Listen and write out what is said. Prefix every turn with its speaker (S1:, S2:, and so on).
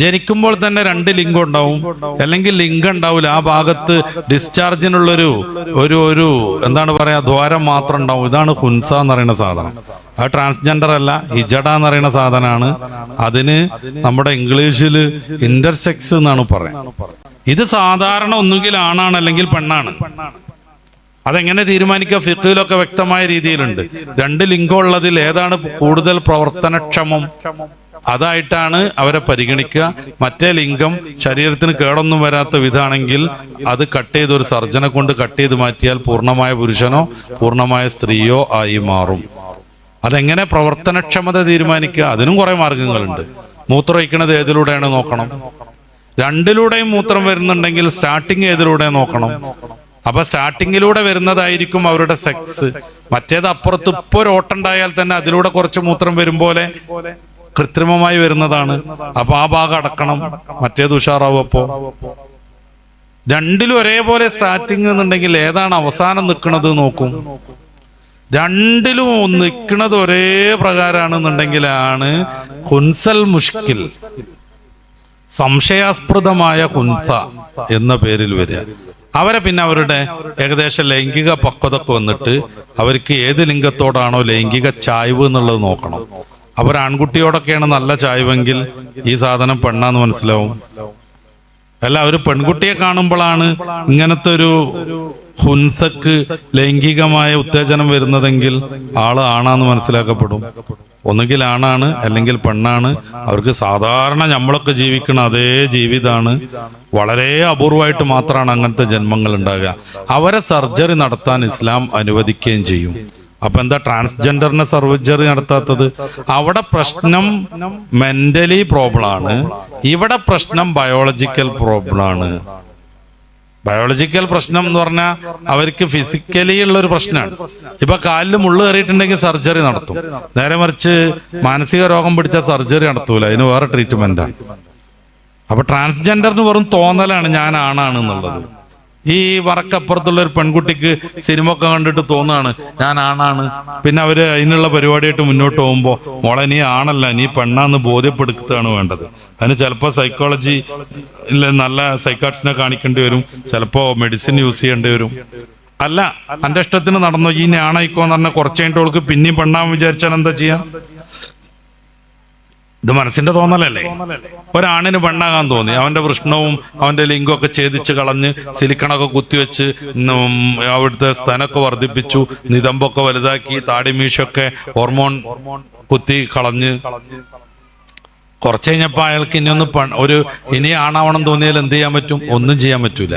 S1: ജനിക്കുമ്പോൾ തന്നെ 2 ലിംഗം ഉണ്ടാവും, അല്ലെങ്കിൽ ലിംഗം ഉണ്ടാവില്ല. ആ ഭാഗത്ത് ഡിസ്ചാർജിനുള്ളൊരു ഒരു എന്താണ് പറയാ ദ്വാരം മാത്രം ഉണ്ടാവും. ഇതാണ് ഹുൻസ എന്ന് പറയുന്ന സാധനം. അത് ട്രാൻസ്ജെൻഡർ അല്ല, ഹിജഡ എന്ന് പറയുന്ന സാധനമാണ്. അതിന് നമ്മുടെ ഇംഗ്ലീഷിൽ ഇന്റർസെക്സ് എന്നാണ് പറയുന്നത്. ഇത് സാധാരണ ഒന്നുകിൽ ആണാണ് അല്ലെങ്കിൽ പെണ്ണാണ്. അതെങ്ങനെ തീരുമാനിക്കുക? ഫിഖ്ഹിലൊക്കെ വ്യക്തമായ രീതിയിലുണ്ട്. 2 ലിംഗമുള്ളതിൽ ഏതാണ് കൂടുതൽ പ്രവർത്തനക്ഷമം അതായിട്ടാണ് അവരെ പരിഗണിക്കുക. മറ്റേ ലിംഗം ശരീരത്തിന് കേടൊന്നും വരാത്ത വിധാണെങ്കിൽ അത് കട്ട് ചെയ്ത് ഒരു സർജനെ കൊണ്ട് കട്ട് ചെയ്ത് മാറ്റിയാൽ പൂർണ്ണമായ പുരുഷനോ പൂർണ്ണമായ സ്ത്രീയോ ആയി മാറും. അതെങ്ങനെ പ്രവർത്തനക്ഷമത തീരുമാനിക്കുക? അതിനും കുറെ മാർഗങ്ങളുണ്ട്. മൂത്രമൊഴിക്കുന്നത് ഏതിലൂടെയാണ് നോക്കണം. 2ലൂടെയും മൂത്രം വരുന്നുണ്ടെങ്കിൽ സ്റ്റാർട്ടിങ് ഏതിലൂടെ നോക്കണം. അപ്പൊ സ്റ്റാർട്ടിങ്ങിലൂടെ വരുന്നതായിരിക്കും അവരുടെ സെക്സ്. മറ്റേത് അപ്പുറത്ത് ഇപ്പൊ ഒരു ഓട്ടുണ്ടായാൽ തന്നെ അതിലൂടെ കുറച്ച് മൂത്രം വരും പോലെ കൃത്രിമമായി വരുന്നതാണ്. അപ്പൊ ആ ഭാഗം അടക്കണം, മറ്റേത് ഉഷാറാവും. അപ്പോ 2ലും ഒരേപോലെ സ്റ്റാർട്ടിങ് എന്നുണ്ടെങ്കിൽ ഏതാണ് അവസാനം നിൽക്കുന്നത് നോക്കും. 2ലും നിൽക്കുന്നത് ഒരേ പ്രകാരമാണെന്നുണ്ടെങ്കിലാണ് ഹുൻസൽ മുഷ്കിൽ, സംശയാസ്പദമായ ഹുൻസ എന്ന പേരിൽ വരിക. അവരെ പിന്നെ അവരുടെ ഏകദേശം ലൈംഗിക പക്വതക്ക് വന്നിട്ട് അവർക്ക് ഏത് ലിംഗത്തോടാണോ ലൈംഗിക ചായ്വ് എന്നുള്ളത് നോക്കണം. അവർ ആൺകുട്ടിയോടൊക്കെയാണ് നല്ല ചായ്വെങ്കിൽ ഈ സാധനം പെണ്ണാന്ന് മനസ്സിലാവും. അല്ല, ഒരു പെൺകുട്ടിയെ കാണുമ്പോഴാണ് ഇങ്ങനത്തെ ഒരു ഹുൻസക്ക് ലൈംഗികമായ ഉത്തേജനം വരുന്നതെങ്കിൽ ആള് ആണാന്ന് മനസ്സിലാക്കപ്പെടും. ഒന്നുകിൽ ആണാണ് അല്ലെങ്കിൽ പെണ്ണാണ്. അവർക്ക് സാധാരണ നമ്മളൊക്കെ ജീവിക്കുന്ന അതേ ജീവിതമാണ്. വളരെ അപൂർവമായിട്ട് മാത്രമാണ് അങ്ങനത്തെ ജന്മങ്ങൾ ഉണ്ടാകുക. അവരെ സർജറി നടത്താൻ ഇസ്ലാം അനുവദിക്കുകയും ചെയ്യും. അപ്പൊ എന്താ ട്രാൻസ്ജെൻഡറിനെ സർജറി നടത്താത്തത്? അവിടെ പ്രശ്നം മെന്റലി പ്രോബ്ലം ആണ്, ഇവിടെ പ്രശ്നം ബയോളജിക്കൽ പ്രോബ്ലം ആണ്. ബയോളജിക്കൽ പ്രശ്നം എന്ന് പറഞ്ഞാൽ അവർക്ക് ഫിസിക്കലി ഉള്ള ഒരു പ്രശ്നമാണ്. ഇപ്പൊ കാലിൽ മുള്ളു കയറിയിട്ടുണ്ടെങ്കിൽ സർജറി നടത്തും. നേരെ മറിച്ച് മാനസിക രോഗം പിടിച്ച സർജറി നടത്തൂല, അതിന് വേറെ ട്രീറ്റ്മെന്റാണ്. അപ്പൊ ട്രാൻസ്ജെൻഡറിന് വെറും തോന്നലാണ് ഞാൻ ആണാണ് എന്നുള്ളത്. ഈ വറക്കപ്പുറത്തുള്ള ഒരു പെൺകുട്ടിക്ക് സിനിമ ഒക്കെ കണ്ടിട്ട് തോന്നാണ് ഞാൻ ആണാണ്. പിന്നെ അവര് അതിനുള്ള പരിപാടിയായിട്ട് മുന്നോട്ട് പോകുമ്പോ മോളെ നീ ആണല്ല നീ പെണ്ണാന്ന് ബോധ്യപ്പെടുത്തുകയാണ് വേണ്ടത്. അതിന് ചിലപ്പോൾ സൈക്കോളജി നല്ല സൈക്കാട്രിസ്റ്റിനെ കാണിക്കേണ്ടി വരും, ചിലപ്പോ മെഡിസിൻ യൂസ് ചെയ്യേണ്ടി വരും. അല്ല, എന്റെ ഇഷ്ടത്തിന് നടന്നോ ഈ ഞാണായിക്കോന്ന് പറഞ്ഞാൽ കുറച്ച് കഴിഞ്ഞിട്ട് അവൾക്ക് പിന്നെയും പെണ്ണാൻ വിചാരിച്ചാൽ എന്താ ചെയ്യാം? ഇത് മനസ്സിന്റെ തോന്നലല്ലേ? ഒരാണിന് പെണ്ണാകാൻ തോന്നി, അവന്റെ വൃഷ്ണവും അവന്റെ ലിംഗമൊക്കെ ഛേദിച്ച് കളഞ്ഞ് സിലിക്കണൊക്കെ കുത്തിവെച്ച് അവിടുത്തെ സ്ഥനമൊക്കെ വർദ്ധിപ്പിച്ചു, നിതമ്പൊക്കെ വലുതാക്കി, താടിമീശൊക്കെ ഹോർമോൺ കുത്തി കളഞ്ഞ് കുറച്ച് കഴിഞ്ഞപ്പോ അയാൾക്ക് ഇനി ആണാവണം തോന്നിയാൽ എന്ത് ചെയ്യാൻ പറ്റും? ഒന്നും ചെയ്യാൻ പറ്റൂല.